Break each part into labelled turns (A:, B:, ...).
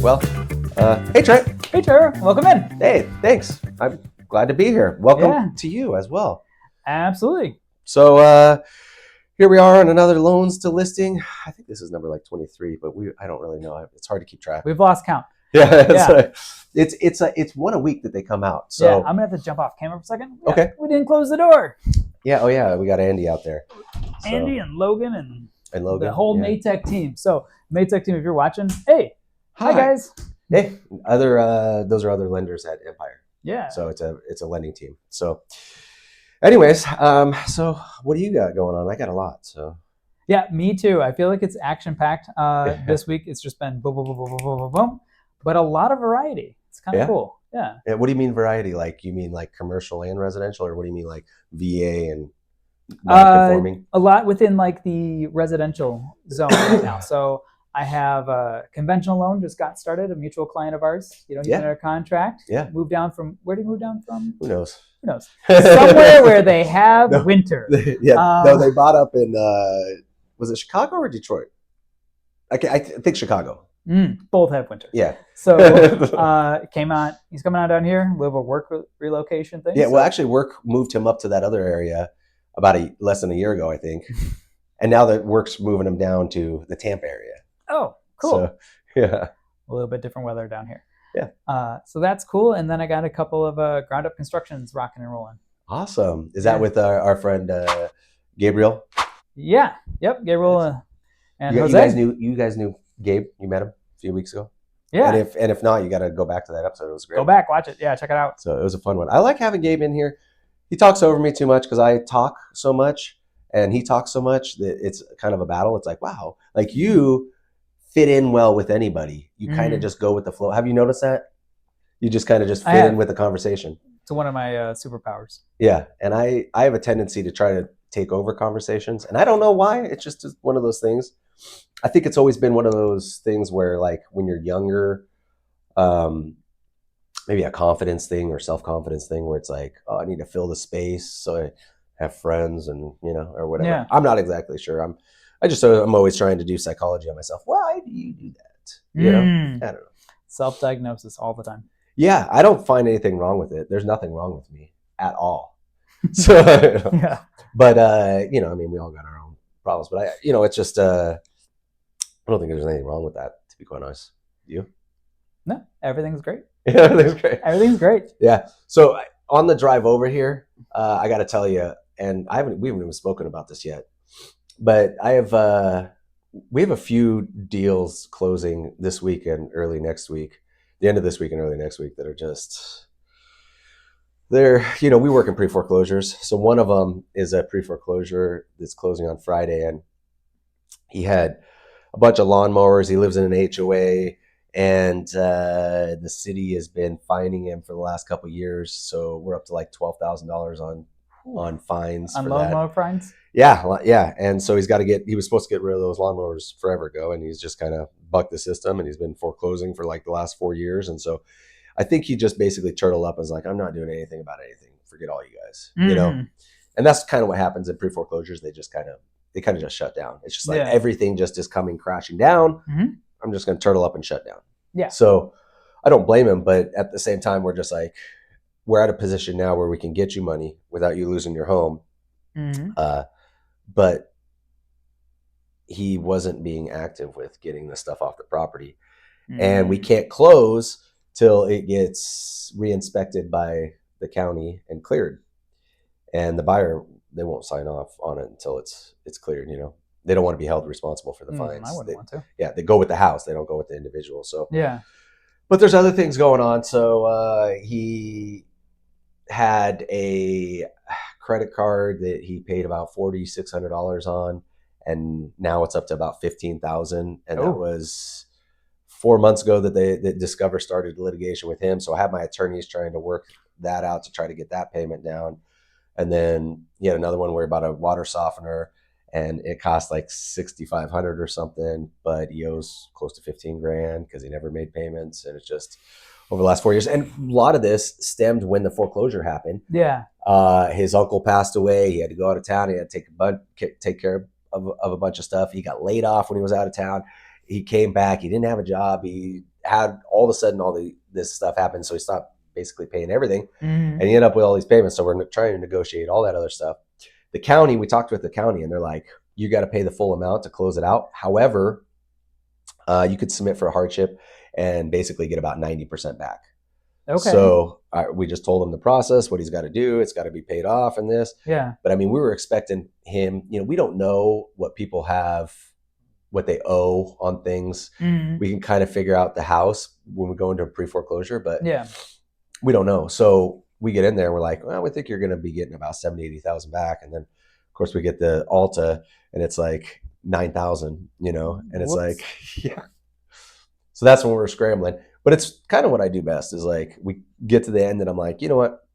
A: Well, hey Trent.
B: Hey Trevor, welcome in.
A: Hey, thanks. I'm glad to be here. Welcome to you as well.
B: Absolutely.
A: So here we are on another loans to listing. I think this is number like 23, but I don't really know. It's hard to keep track.
B: We've lost count.
A: Yeah. It's one a week that they come out. So
B: yeah, I'm gonna have to jump off camera for a second. Yeah,
A: okay.
B: We didn't close the door.
A: Yeah. Oh yeah. We got Andy out there.
B: Andy and Logan and
A: Logan,
B: the whole Maytech team. So Maytech team, if you're watching, hey, hi guys.
A: Hey, those are other lenders at Empire.
B: Yeah.
A: So it's a lending team. So, anyways, so what do you got going on? I got a lot. So.
B: Yeah, me too. I feel like it's action packed. This week it's just been boom, boom, boom, boom, boom, boom, boom, but a lot of variety. It's kind of cool. Yeah.
A: What do you mean variety? Like you mean like commercial and residential, or what do you mean like VA and non-conforming?
B: A lot within like the residential zone right now. So I have a conventional loan just got started. A mutual client of ours. He's under contract.
A: Yeah.
B: Moved down from where did he move down from?
A: Who knows?
B: Somewhere where they have winter.
A: No, they bought up in was it Chicago or Detroit? I think Chicago.
B: Both have winter.
A: Yeah.
B: So came out. He's coming out down here. We have a work relocation thing.
A: Yeah. Well, actually, work moved him up to that other area about less than a year ago, I think, and now that work's moving him down to the Tampa area.
B: Oh, cool.
A: So, yeah.
B: A little bit different weather down here.
A: Yeah.
B: So that's cool. And then I got a couple of ground up constructions rocking and rolling.
A: Awesome. Is that with our friend Gabriel?
B: Yeah. Yep. Gabriel and Jose.
A: You guys knew Gabe? You met him a few weeks ago?
B: Yeah.
A: And if not, you got to go back to that episode. It was great.
B: Go back, watch it. Yeah, check it out.
A: So it was a fun one. I like having Gabe in here. He talks over me too much because I talk so much and he talks so much that it's kind of a battle. It's like, wow, like you fit in well with anybody. You kind of just go with the flow. Have you noticed that? You just kind of just fit in with the conversation.
B: It's one of my superpowers.
A: Yeah. And I have a tendency to try to take over conversations. And I don't know why. It's just one of those things. I think it's always been one of those things where like when you're younger, maybe a confidence thing or self-confidence thing where it's like, oh, I need to fill the space so I have friends and, or whatever. Yeah. I'm not exactly sure. I'm always trying to do psychology on myself. Why do you do that? I don't know.
B: Self-diagnosis all the time.
A: Yeah. I don't find anything wrong with it. There's nothing wrong with me at all. So,
B: yeah.
A: But, we all got our own problems, but it's just, I don't think there's anything wrong with that, to be quite honest. You?
B: No, everything's great.
A: Yeah, everything's great.
B: Everything's great.
A: Yeah. So on the drive over here, I got to tell you, and we haven't even spoken about this yet, but we have a few deals closing this week and early next week, the end of this week and early next week that are just, we work in pre-foreclosures. So one of them is a pre-foreclosure that's closing on Friday, and he had a bunch of lawnmowers. He lives in an HOA, and the city has been fining him for the last couple of years. So we're up to like $12,000 on fines.
B: On lawnmower fines?
A: Yeah. And so he was supposed to get rid of those lawnmowers forever ago, and he's just kind of bucked the system, and he's been foreclosing for like the last 4 years. And so I think he just basically turtled up and was like, I'm not doing anything about anything. Forget all you guys, And that's kind of what happens in pre-foreclosures. They kind of just shut down. It's just like everything just is coming crashing down. I'm just going to turtle up and shut down.
B: Yeah.
A: So I don't blame him, but at the same time, we're just like, we're at a position now where we can get you money without you losing your home. But he wasn't being active with getting the stuff off the property. And we can't close till it gets re-inspected by the county and cleared. And the buyer, they won't sign off on it until it's cleared, They don't want to be held responsible for the fines.
B: I wouldn't want to.
A: Yeah, they go with the house. They don't go with the individual. So
B: yeah.
A: But there's other things going on. So he had a credit card that he paid about $4,600 on, and now it's up to about $15,000. And that was 4 months ago that Discover started litigation with him. So I have my attorneys trying to work that out to try to get that payment down. And then he had another one where about a water softener, and it cost like $6,500 or something, but he owes close to $15,000 because he never made payments. And it's just over the last 4 years. And a lot of this stemmed when the foreclosure happened.
B: Yeah.
A: His uncle passed away. He had to go out of town. He had to take care of a bunch of stuff. He got laid off when he was out of town. He came back. He didn't have a job. He had all of a sudden this stuff happened. So he stopped basically paying everything. And he ended up with all these payments. So we're trying to negotiate all that other stuff. The county, we talked with the county and they're like, you got to pay the full amount to close it out. However, you could submit for a hardship and basically get about 90% back.
B: Okay.
A: So we just told him the process, what he's got to do. It's got to be paid off and this.
B: Yeah.
A: But I mean, we were expecting him, we don't know what people have, what they owe on things. We can kind of figure out the house when we go into a pre-foreclosure, but we don't know. So we get in there and we're like, well, we think you're going to be getting about 70, 80,000 back. And then of course we get the Alta and it's like 9,000, and it's like, yeah. So that's when we're scrambling. But it's kind of what I do best is like we get to the end and I'm like, you know what?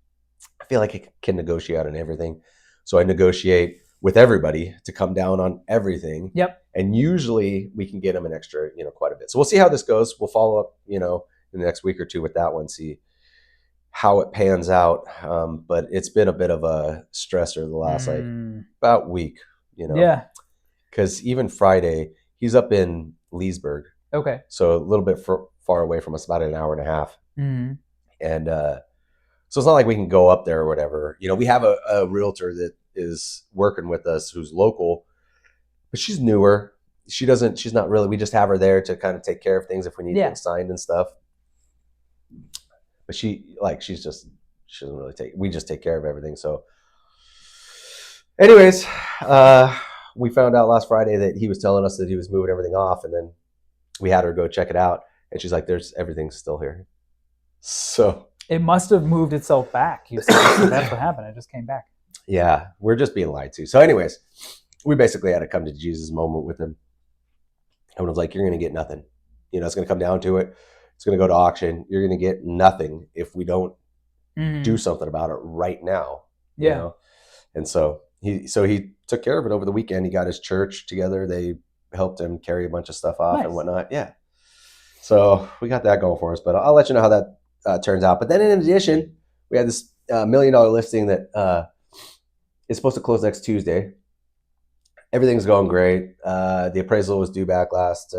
A: I feel like I can negotiate on everything. So I negotiate with everybody to come down on everything.
B: Yep.
A: And usually we can get them an extra, quite a bit. So we'll see how this goes. We'll follow up, in the next week or two with that one, see how it pans out. But it's been a bit of a stressor the last about week,
B: Yeah.
A: Because even Friday, he's up in Leesburg.
B: Okay.
A: So a little bit far away from us, about an hour and a half. And so it's not like we can go up there or whatever. We have a realtor that is working with us who's local, but she's newer. She's not really, we just have her there to kind of take care of things if we need things signed and stuff. But she doesn't really we just take care of everything. So anyways, we found out last Friday that he was telling us that he was moving everything off, and then we had her go check it out, and she's like, everything's still here. So
B: it must have moved itself back. You said that's what happened. It just came back.
A: Yeah, we're just being lied to. So anyways, we basically had to come to Jesus moment with him. And was like, you're going to get nothing. It's going to come down to it. It's going to go to auction. You're going to get nothing if we don't do something about it right now.
B: Yeah.
A: And so he took care of it over the weekend. He got his church together. They helped him carry a bunch of stuff off and whatnot. Yeah. So we got that going for us, but I'll let you know how that turns out. But then in addition, we had this $1 million listing that is supposed to close next Tuesday. Everything's going great. The appraisal was due back last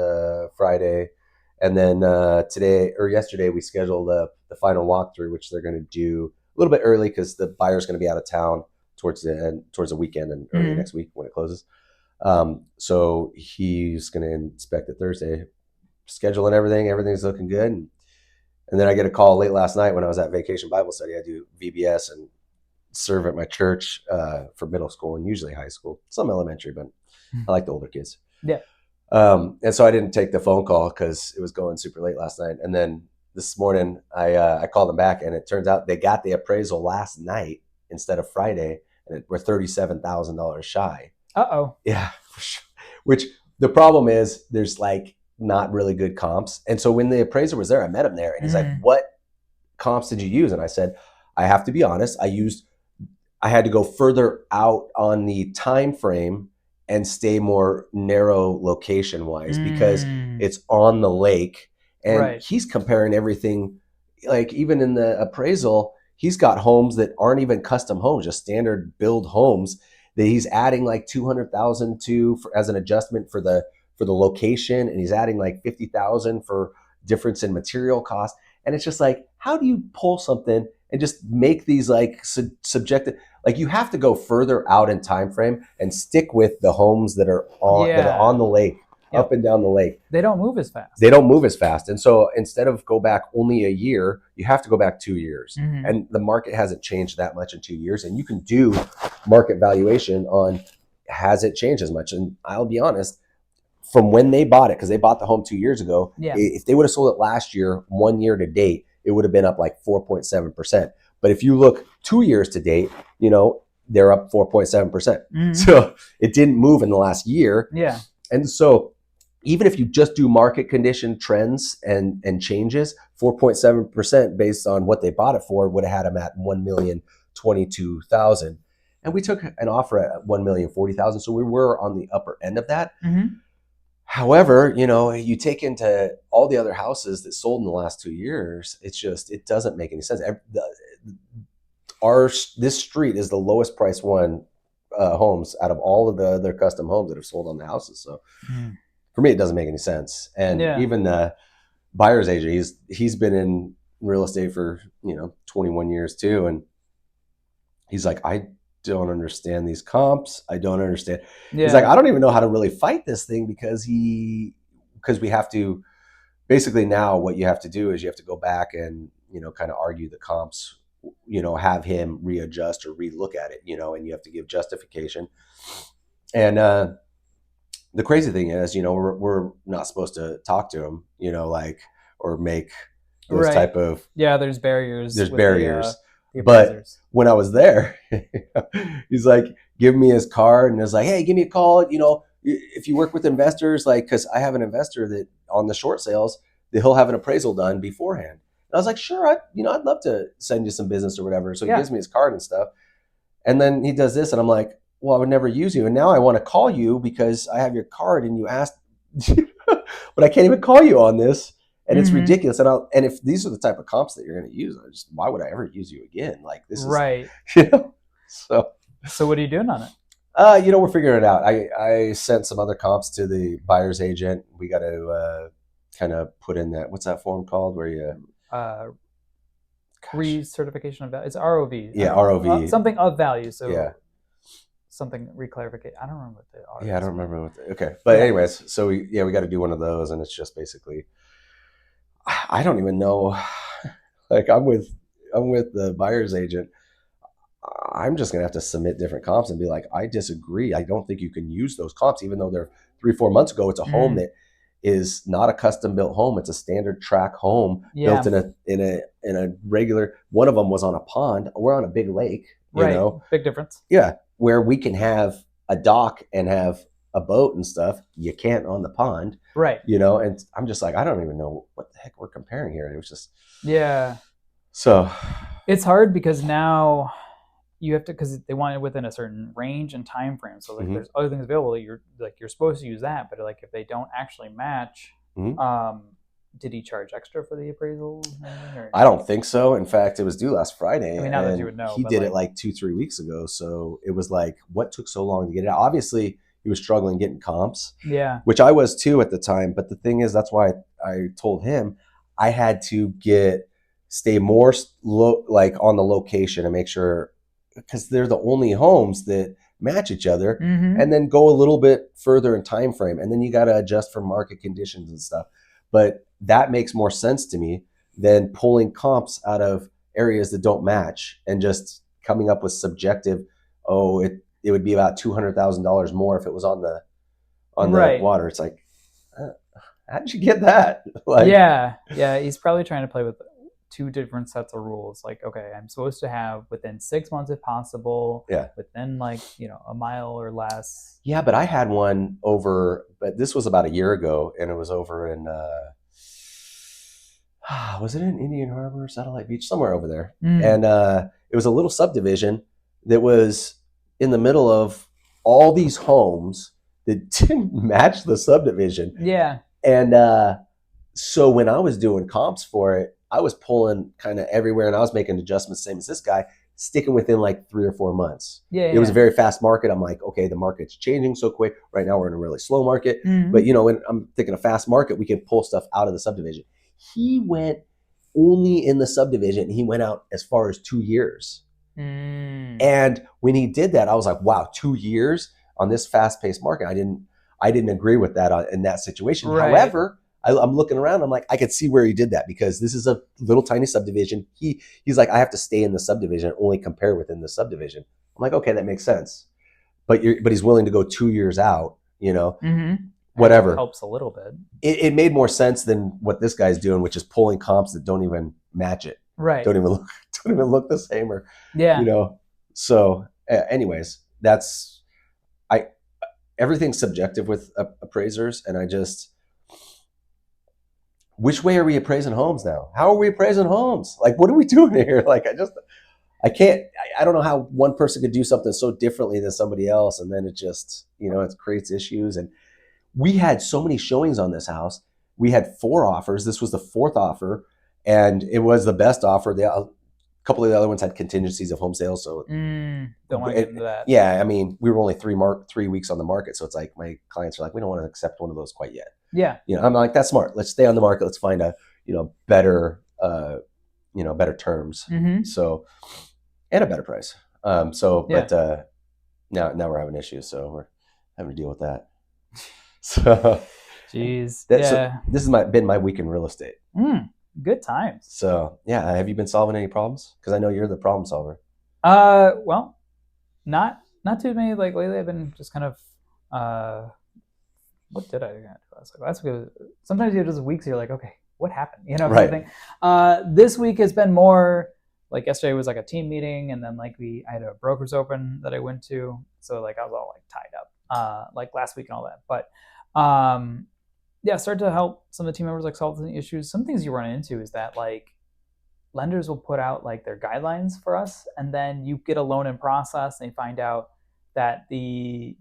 A: Friday. And then yesterday, we scheduled the final walkthrough, which they're going to do a little bit early because the buyer's going to be out of town towards the weekend and early next week when it closes. So he's going to inspect it Thursday, scheduling everything. Everything's looking good. And then I get a call late last night when I was at Vacation Bible Study. I do VBS and serve at my church for middle school and usually high school, some elementary, but I like the older kids.
B: Yeah.
A: And so I didn't take the phone call because it was going super late last night. And then this morning I called them back, and it turns out they got the appraisal last night instead of Friday, and we're $37,000 shy.
B: Uh-oh.
A: Yeah. Which the problem is there's like not really good comps. And so when the appraiser was there, I met him there, and he's like, what comps did you use? And I said, I have to be honest, I had to go further out on the time frame and stay more narrow location wise because it's on the lake, and he's comparing everything. Like even in the appraisal, he's got homes that aren't even custom homes, just standard build homes that he's adding like 200,000 to as an adjustment for the location, and he's adding like 50,000 for difference in material cost. And it's just like, how do you pull something and just make these like subjective? Like you have to go further out in time frame and stick with the homes that are on the lake, up and down the lake.
B: They don't move as fast.
A: And so instead of go back only a year, you have to go back 2 years. And the market hasn't changed that much in 2 years. And you can do market valuation on, has it changed as much? And I'll be honest, from when they bought it, because they bought the home 2 years ago, if they would have sold it last year, 1 year to date, it would have been up like 4.7%. But if you look 2 years to date, they're up 4.7%. So it didn't move in the last year.
B: Yeah.
A: And so even if you just do market condition trends and changes, 4.7% based on what they bought it for would have had them at $1,022,000. And we took an offer at $1,040,000. So we were on the upper end of that. However, you take into all the other houses that sold in the last 2 years, it doesn't make any sense. This street is the lowest price one homes out of all of the other custom homes that have sold on the houses. So for me, it doesn't make any sense. And
B: Yeah.
A: even the buyer's agent, he's been in real estate for 21 years too, and he's like, I don't understand these comps. I don't understand.
B: Yeah.
A: He's like, I don't even know how to really fight this thing because we have to basically, now what you have to do is you have to go back and kind of argue the comps, have him readjust or relook at it, and you have to give justification. And the crazy thing is, we're not supposed to talk to him, or make those
B: Right.
A: type of
B: there's barriers.
A: there's
B: with
A: barriers.
B: the
A: But
B: appraisers.
A: when I was there, he's like, give me his card, and is like, hey, give me a call. If you work with investors, like, because I have an investor that on the short sales that he'll have an appraisal done beforehand. And I was like, sure, I'd love to send you some business or whatever. So he gives me his card and stuff. And then he does this, and I'm like, well, I would never use you. And now I want to call you because I have your card and you asked, but I can't even call you on this. And it's ridiculous. And if these are the type of comps that you're going to use, why would I ever use you again? Like, this is
B: right.
A: So
B: what are you doing on it?
A: We're figuring it out. I sent some other comps to the buyer's agent. We got to kind of put in what's that form called where you
B: recertification of value. It's ROV.
A: Yeah, ROV.
B: Something of value. So
A: yeah.
B: Something reclarification. I don't remember what they are.
A: Yeah, I don't remember what. Okay, but anyways, so we got to do one of those, and it's just basically, I don't even know. Like, I'm with the buyer's agent. I'm just gonna have to submit different comps and be like, I disagree. I don't think you can use those comps, even though they're 3-4 months ago. It's a home that is not a custom built home. It's a standard track home built in a regular. One of them was on a pond. We're on a big lake.
B: Big difference.
A: Yeah, where we can have a dock and have a boat and stuff. You can't on the pond.
B: Right.
A: And I'm just like, I don't even know what the heck we're comparing here. It was just
B: So it's hard because now you have to, because they want it within a certain range and time frame. So like there's other things available. You're supposed to use that, but like if they don't actually match, did he charge extra for the appraisal?
A: I don't think so. In fact, it was due last Friday.
B: I mean, not that you would know.
A: He did it like 2-3 weeks ago. So it was like, what took so long to get it out? Obviously, he was struggling getting comps.
B: Yeah.
A: Which I was too at the time. But the thing is, that's why I told him I had to stay more like on the location and make sure, because they're the only homes that match each other, and then go a little bit further in time frame, and then you got to adjust for market conditions and stuff. But that makes more sense to me than pulling comps out of areas that don't match and just coming up with subjective. Oh, it would be about $200,000 more if it was on the water. It's like, how did you get that?
B: He's probably trying to play with two different sets of rules. Like, okay, I'm supposed to have within 6 months if possible.
A: Yeah.
B: Within a mile or less.
A: Yeah, but I had one over, but this was about a year ago, and it was over in, was it in Indian Harbor, Satellite Beach, somewhere over there? And it was a little subdivision that was in the middle of all these homes that didn't match the subdivision.
B: Yeah.
A: And so when I was doing comps for it, I was pulling kind of everywhere, and I was making adjustments, same as this guy, sticking within like 3 or 4 months. It was a very fast market. I'm like, okay, the market's changing so quick. Right now we're in a really slow market. But when I'm thinking a fast market, we can pull stuff out of the subdivision. He went only in the subdivision. He went out as far as 2 years. And when he did that, I was like, wow, 2 years on this fast-paced market. I didn't agree with that in that situation. Right. However, I'm looking around. I'm like, I could see where he did that, because this is a little tiny subdivision. He's like, I have to stay in the subdivision, only compare within the subdivision. I'm like, okay, that makes sense. But he's willing to go 2 years out. Whatever.
B: It helps a little bit.
A: It made more sense than what this guy's doing, which is pulling comps that don't even match it.
B: Right.
A: Don't even look the same, or So, anyways, everything's subjective with appraisers, and which way are we appraising homes now? How are we appraising homes? Like, what are we doing here? Like, I don't know how one person could do something so differently than somebody else, and then it just, it creates issues. And We had so many showings on this house. We had 4 offers. This was the 4th offer, and it was the best offer. A couple of the other ones had contingencies of home sales, so
B: don't want to get into that.
A: Yeah, I mean, we were only 3 weeks on the market, so it's like my clients are like, we don't want to accept one of those quite yet.
B: Yeah,
A: I'm like, that's smart. Let's stay on the market. Let's find a better better terms. So, and a better price. But now we're having issues, so we're having to deal with that. So,
B: jeez,
A: so this has been my week in real estate.
B: Good times.
A: So yeah, have you been solving any problems? Because I know you're the problem solver.
B: Well, not too many. Like lately, I've been just kind of. What did I do last week? Sometimes you have just weeks you're like, okay, what happened?
A: Right.
B: This week has been more like yesterday was like a team meeting, and then like I had a broker's open that I went to, so like I was all like tied up, like last week and all that. But start to help some of the team members like solve the issues. Some things you run into is that like lenders will put out like their guidelines for us, and then you get a loan in process, and they find out that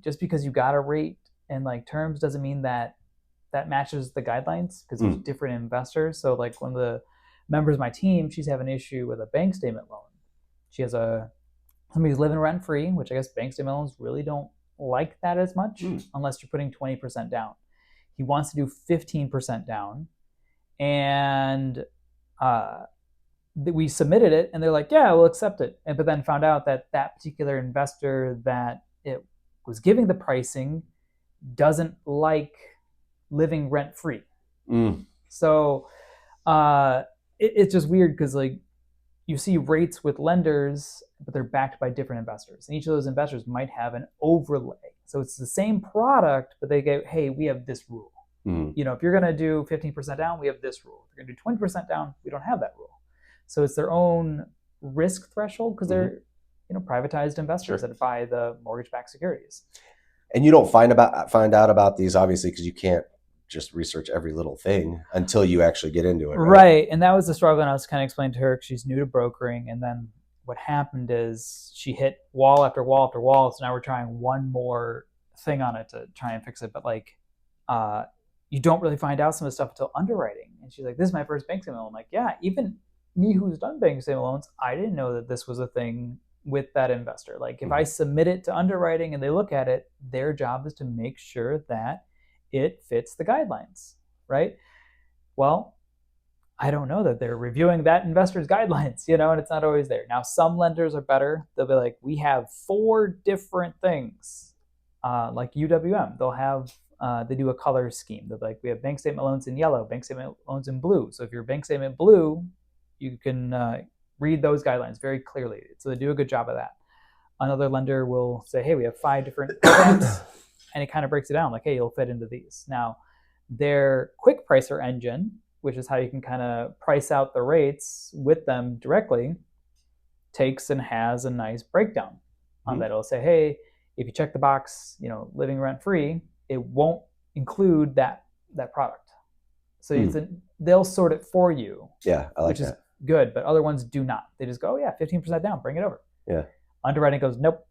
B: just because you got a rate and like terms doesn't mean that matches the guidelines, because there's different investors. So like one of the members of my team, she's having an issue with a bank statement loan. She has somebody's living rent free, which I guess bank statement loans really don't like that as much unless you're putting 20% down. He wants to do 15% down, and we submitted it, and they're like, yeah, we'll accept it. But then found out that particular investor that it was giving the pricing doesn't like living rent free. So it's just weird because like you see rates with lenders, but they're backed by different investors, and each of those investors might have an overlay. So it's the same product, but they go, hey, we have this rule. If you're going to do 15% down, we have this rule. If you're going to do 20% down, we don't have that rule. So it's their own risk threshold, because they're privatized investors that buy the mortgage-backed securities.
A: And you don't find out about these, obviously, because you can't just research every little thing until you actually get into it.
B: Right. And that was the struggle, and I was kind of explaining to her, because she's new to brokering. And then what happened is she hit wall after wall after wall. So now we're trying one more thing on it to try and fix it. But like, you don't really find out some of the stuff until underwriting. And she's like, this is my first bank statement loan. I'm like, yeah, even me who's done bank statement loans, I didn't know that this was a thing with that investor. Like if I submit it to underwriting and they look at it, their job is to make sure that it fits the guidelines, right? Well, I don't know that they're reviewing that investor's guidelines, and it's not always there. Now, some lenders are better. They'll be like, we have 4 different things, like UWM. They'll have, they do a color scheme. They're like, we have bank statement loans in yellow, bank statement loans in blue. So if your bank statement blue, you can read those guidelines very clearly. So they do a good job of that. Another lender will say, hey, we have 5 different programs, and it kind of breaks it down like, hey, you'll fit into these. Now, their quick pricer engine, which is how you can kind of price out the rates with them directly, takes and has a nice breakdown on that. It'll say, hey, if you check the box, living rent free, it won't include that product. So they'll sort it for you.
A: Yeah, I like
B: which is good, but other ones do not. They just go, yeah, 15% down, bring it over.
A: Yeah.
B: Underwriting goes, nope.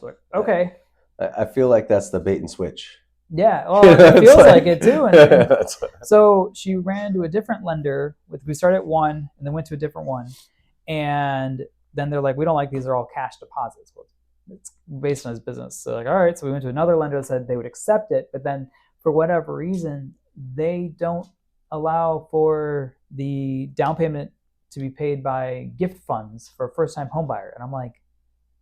B: So like, okay.
A: I feel like that's the bait and switch.
B: Yeah, well, it feels like it too. And so she ran to a different lender. We started at one and then went to a different one. And then they're like, we don't like these, are all cash deposits. Well, it's based on his business. So like, all right. So we went to another lender that said they would accept it. But then for whatever reason, they don't allow for the down payment to be paid by gift funds for a first-time home buyer. And I'm like,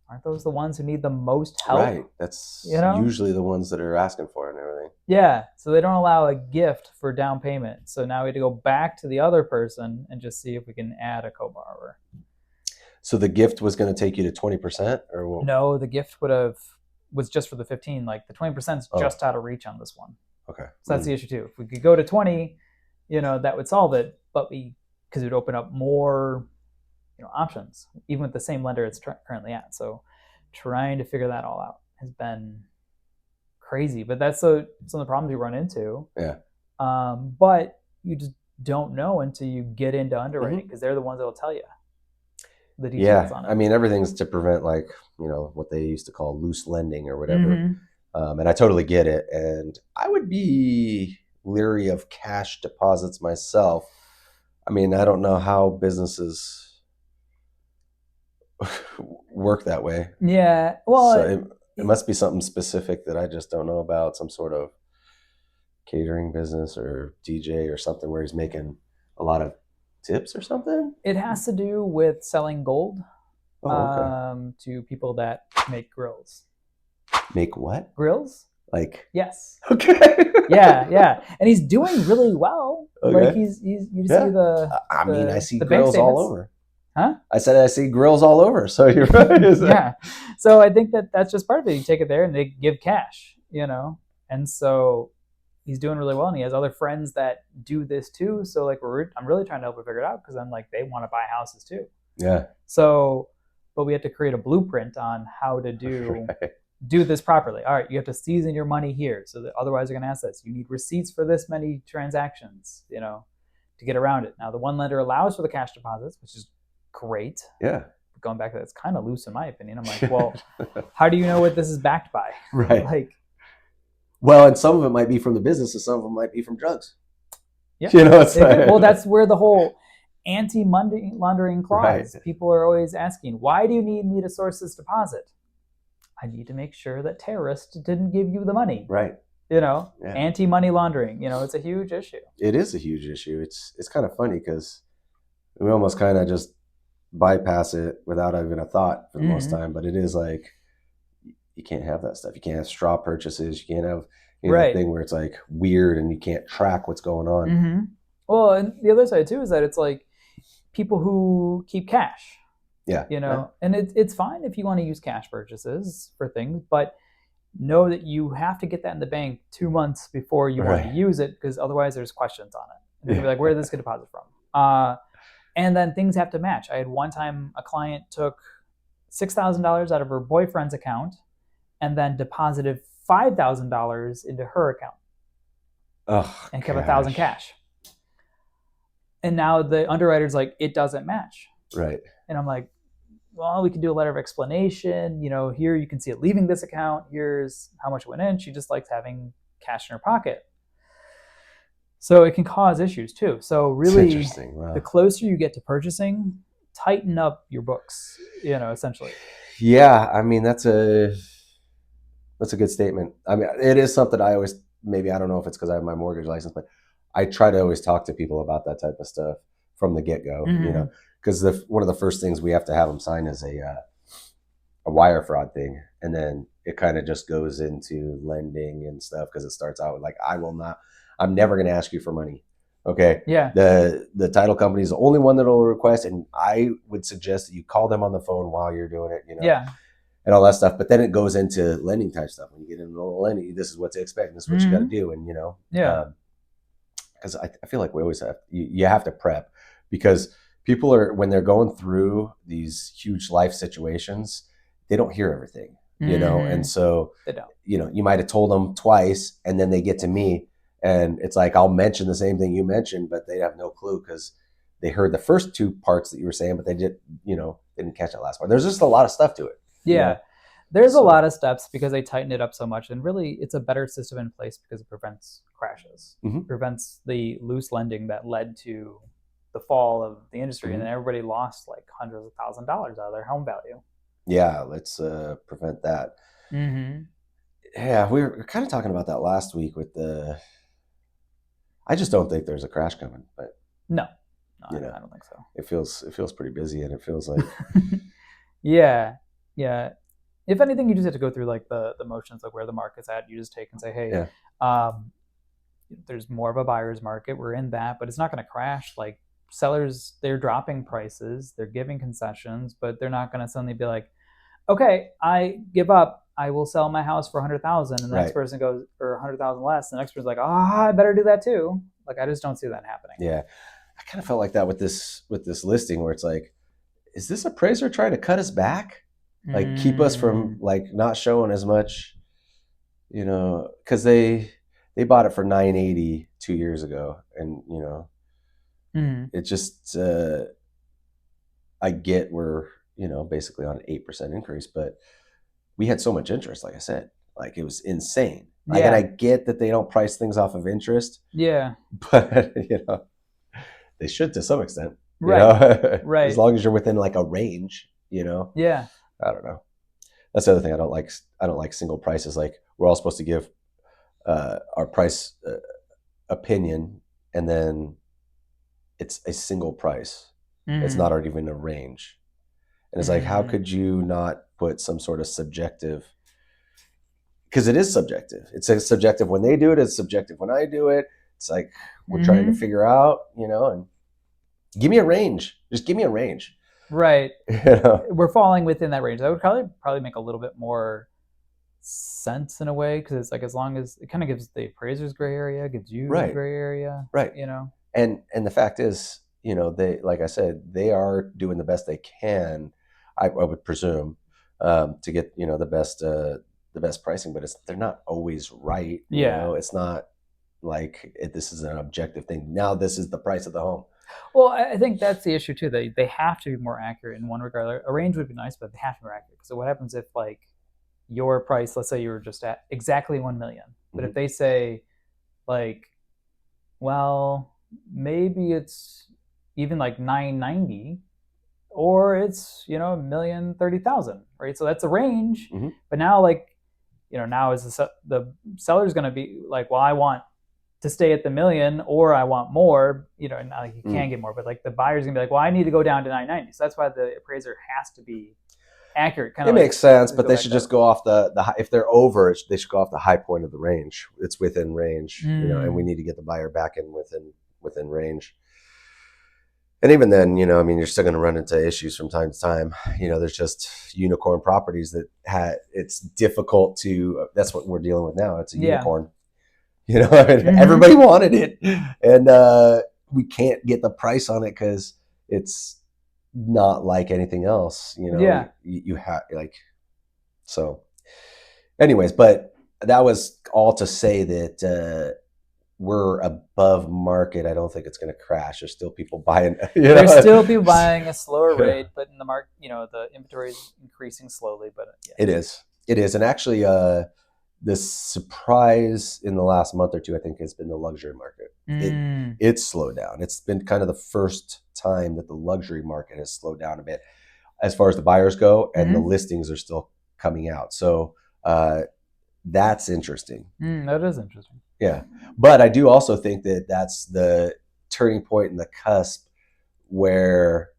B: aren't those the ones who need the most help?
A: Right. That's usually the ones that are asking for it and everything.
B: Yeah. So they don't allow a gift for down payment. So now we had to go back to the other person and just see if we can add a co-borrower.
A: So the gift was going to take you to 20%, or what?
B: No, the gift was just for the 15. Like the 20% is just out of reach on this one.
A: Okay.
B: So that's the issue too. If we could go to 20, that would solve it. But because it would open up more options, even with the same lender it's currently at. So trying to figure that all out has been crazy. But that's some of the problems you run into.
A: Yeah.
B: But you just don't know until you get into underwriting, because they're the ones that will tell you the details on it.
A: I mean, everything's to prevent what they used to call loose lending or whatever. And I totally get it. And I would be leery of cash deposits myself. I mean, I don't know how businesses work that way.
B: Yeah.
A: So
B: Well,
A: it must be something specific that I just don't know about, some sort of catering business or DJ or something where he's making a lot of tips or something.
B: it has to do with selling gold
A: Oh, okay.
B: to people that make grills.
A: Make what?
B: Grills?
A: Like,
B: Yes.
A: okay.
B: Yeah. And he's doing really well. Like
A: Okay.
B: he's you see
A: Yeah.
B: the
A: I mean, I see
B: the bank
A: grills all
B: statements.
A: over.
B: Huh?
A: I said I see grills all over. So you're right.
B: Yeah. So I think that's just part of it. You take it there and they give cash, And so he's doing really well, and he has other friends that do this too. So like I'm really trying to help him figure it out because I'm like they want to buy houses too.
A: Yeah.
B: So, but we have to create a blueprint on how to do this properly. All right, you have to season your money here, so that otherwise they're going to ask this. You need receipts for this many transactions, to get around it. Now, the one lender allows for the cash deposits, which is great.
A: Yeah.
B: But going back to that, it's kind of loose in my opinion. I'm like, well, how do you know what this is backed by?
A: Right.
B: Like,
A: well, and some of it might be from the business, and some of them might be from drugs.
B: Yeah.
A: It's like,
B: well, that's where the whole anti-money laundering clause.
A: Right.
B: People are always asking, why do you need me to source this deposit? I need to make sure that terrorists didn't give you the money.
A: Right.
B: Yeah. Anti-money laundering. It's a huge issue.
A: It is a huge issue. It's kind of funny because we almost kind of just bypass it without even a thought for the most time. But it is like you can't have that stuff. You can't have straw purchases. You can't have anything where it's like weird and you can't track what's going on.
B: Mm-hmm. Well, and the other side too is that it's like people who keep cash.
A: Yeah.
B: And it's fine if you want to use cash purchases for things, but know that you have to get that in the bank 2 months before you want to use it, because otherwise there's questions on it. And you'll be like, where did this get deposited from? And then things have to match. I had one time a client took $6,000 out of her boyfriend's account and then deposited $5,000 into her account. And kept $1,000 cash. And now the underwriter's like, it doesn't match.
A: Right.
B: And I'm like, well, we can do a letter of explanation. Here you can see it leaving this account. Here's how much went in. She just likes having cash in her pocket. So it can cause issues too. So really,
A: wow.
B: The closer you get to purchasing, tighten up your books, essentially.
A: Yeah. I mean, that's a good statement. I mean, it is something I always, maybe, I don't know if it's because I have my mortgage license, but I try to always talk to people about that type of stuff from the get-go, because one of the first things we have to have them sign is a wire fraud thing. And then it kind of just goes into lending and stuff, because it starts out with like, I'm never going to ask you for money. Okay.
B: Yeah.
A: The title company is the only one that will request. And I would suggest that you call them on the phone while you're doing it,
B: Yeah.
A: And all that stuff. But then it goes into lending type stuff. When you get into lending, this is what to expect. This is what you got to do. And, because I feel like we always have, you have to prep, because people are, when they're going through these huge life situations, they don't hear everything, and so,
B: they don't.
A: You might have told them twice, and then they get to me, and it's like, I'll mention the same thing you mentioned, but they have no clue because they heard the first two parts that you were saying, but they didn't catch that last part. There's just a lot of stuff to it.
B: Yeah. There's a lot of steps because they tighten it up so much, and really it's a better system in place because it prevents crashes, prevents the loose lending that led to the fall of the industry, and then everybody lost like hundreds of $1,000s out of their home value.
A: Yeah, let's prevent that. Yeah, we were kind of talking about that last week with I just don't think there's a crash coming, but
B: no, I don't think so.
A: It feels pretty busy, and it feels like
B: yeah. If anything, you just have to go through like the motions, like where the market's at. You just take and say, hey, there's more of a buyer's market. We're in that, but it's not going to crash. Like sellers, they're dropping prices, they're giving concessions, but they're not going to suddenly be like, okay, I give up. I will sell my house for $100,000, and the next person goes for $100,000 less. The next person's like, I better do that too. Like I just don't see that happening.
A: Yeah, I kind of felt like that with this listing, where it's like, is this appraiser trying to cut us back? Like keep us from like not showing as much, because they bought it for $980 2 years ago, and it just I get we're basically on an 8% increase, but we had so much interest, like I said, Like it was insane. Like, and I get that they don't price things off of interest.
B: Yeah.
A: But they should to some extent.
B: Right.
A: As long as you're within like a range.
B: Yeah.
A: I don't know. That's the other thing I don't like. I don't like single prices. Like we're all supposed to give our price opinion, and then it's a single price. It's not even a range. And it's like, how could you not put some sort of subjective? Because it is subjective. It's subjective when they do it. It's subjective when I do it. It's like we're trying to figure out, and give me a range. Just give me a range.
B: Right. We're falling within that range. That would probably make a little bit more sense in a way, because it's like, as long as it kind of gives the appraisers gray area, gives you gray area,
A: right? And the fact is, they, like I said, they are doing the best they can. I would presume to get the best pricing, but they're not always right. It's not like this is an objective thing. Now this is the price of the home.
B: Well, I think that's the issue too. They have to be more accurate in one regard. A range would be nice, but they have to be more accurate. So what happens if, like, your price, let's say you were just at exactly 1 million, but if they say, like, well, maybe it's even like 990, or it's $1,030,000, right? So that's a range. But now, like, now is the seller's going to be like, well, I want to stay at the million, or I want more, and not like you can get more, but like the buyer's gonna be like, well, I need to go down to 990. So that's why the appraiser has to be accurate.
A: It makes sense, but they should just go off the if they're over, they should go off the high point of the range. It's within range, and we need to get the buyer back in within range. And even then, you're still going to run into issues from time to time. There's just unicorn properties that it's difficult to. That's what we're dealing with now. It's a unicorn. Everybody wanted it, and we can't get the price on it because it's not like anything else. You have so. Anyways, but that was all to say that we're above market. I don't think it's going to crash. There's still people buying.
B: There's still people buying a slower rate, but in the market, the inventory is increasing slowly. But
A: it is, and actually, the surprise in the last month or two, I think, has been the luxury market. It's slowed down. It's been kind of the first time that the luxury market has slowed down a bit as far as the buyers go, and the listings are still coming out. So that's interesting.
B: That is interesting.
A: Yeah. But I do also think that that's the turning point in the cusp where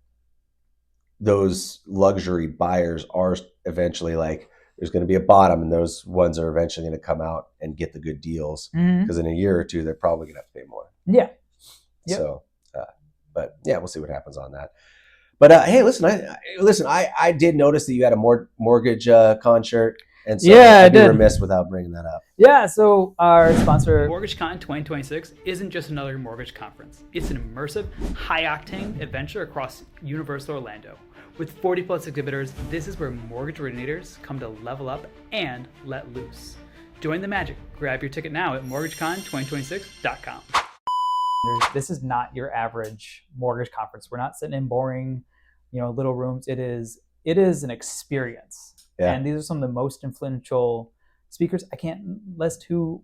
A: those luxury buyers are eventually like, there's going to be a bottom, and those ones are eventually going to come out and get the good deals, because in a year or two, they're probably going to have to pay more.
B: Yeah.
A: Yep. So, but yeah, we'll see what happens on that. But hey, listen, I did notice that you had a mortgage con shirt. And so I'd be remiss without bringing that up.
B: Yeah, so our sponsor,
C: MortgageCon 2026, isn't just another mortgage conference. It's an immersive, high-octane adventure across Universal Orlando. With 40 plus exhibitors, this is where mortgage originators come to level up and let loose. Join the magic. Grab your ticket now at mortgagecon2026.com.
B: This is not your average mortgage conference. We're not sitting in boring, little rooms. It is an experience. Yeah. And these are some of the most influential speakers. I can't list who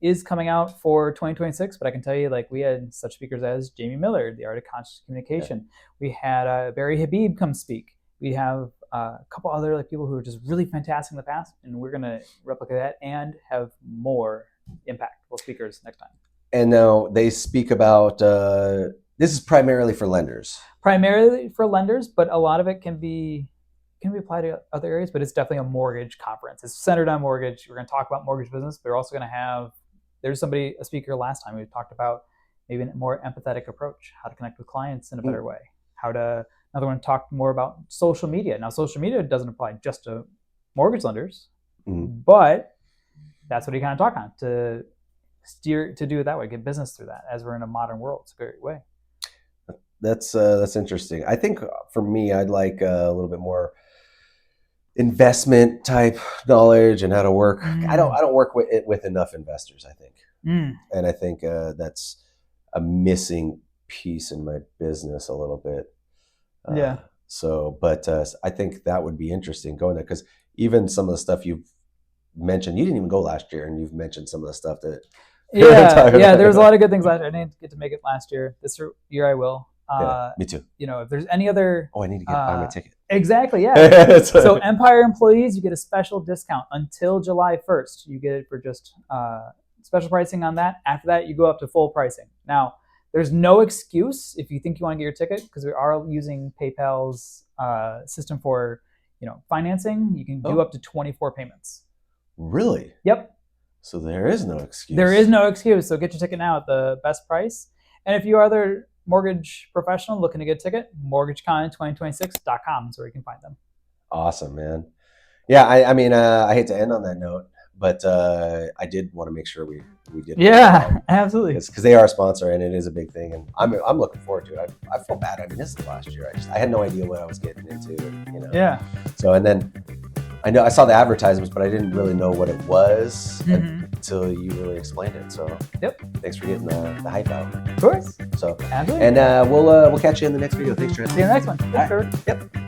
B: is coming out for 2026, but I can tell you, like, we had such speakers as Jamie Miller, The Art of Conscious Communication. Yeah. We had Barry Habib come speak. We have a couple other people who are just really fantastic in the past, and we're going to replicate that and have more impactful speakers next time.
A: And now they speak about, this is primarily for lenders.
B: Primarily for lenders, but a lot of it can be applied to other areas, but it's definitely a mortgage conference. It's centered on mortgage. We're going to talk about mortgage business, but we're also going to have, there's a speaker last time, we talked about maybe a more empathetic approach, how to connect with clients in a better way, another one talked more about social media. Now, social media doesn't apply just to mortgage lenders, but that's what he kind of talked on, to do it that way, get business through that, as we're in a modern world. It's a great way.
A: That's interesting. I think for me, I'd like a little bit more investment type knowledge and how to work. I don't work with enough investors, I think. And I think that's a missing piece in my business a little bit. So, but I think that would be interesting going there, because even some of the stuff you've mentioned. You didn't even go last year, and you've mentioned some of the stuff that.
B: Yeah. There was a lot of good things last year. I didn't get to make it last year. This year I will.
A: Me too.
B: If there's any other.
A: Oh, I need to buy my ticket.
B: Exactly. Yeah. So Empire employees, you get a special discount until July 1st. You get it for just special pricing on that. After that, you go up to full pricing. Now, there's no excuse if you think you want to get your ticket, because we are using PayPal's system for financing. You can do up to 24 payments. Really? Yep.
A: So there is no excuse.
B: There is no excuse. So get your ticket now at the best price. And if you are the mortgage professional looking to get a ticket, mortgagecon2026.com is where you can find them.
A: Awesome, man. Yeah, I mean, I hate to end on that note, but I did want to make sure we did.
B: Yeah, absolutely.
A: Because they are a sponsor, and it is a big thing, and I'm looking forward to it. I feel bad. I mean, this is the last year. I had no idea what I was getting into.
B: Yeah.
A: So, and then I saw the advertisements, but I didn't really know what it was until you really explained it. So, thanks for getting the hype out.
B: Of course.
A: So,
B: absolutely.
A: And we'll catch you in the next video. Thanks, Trent.
B: See you in the next one. Thanks, Trevor.
A: Yep.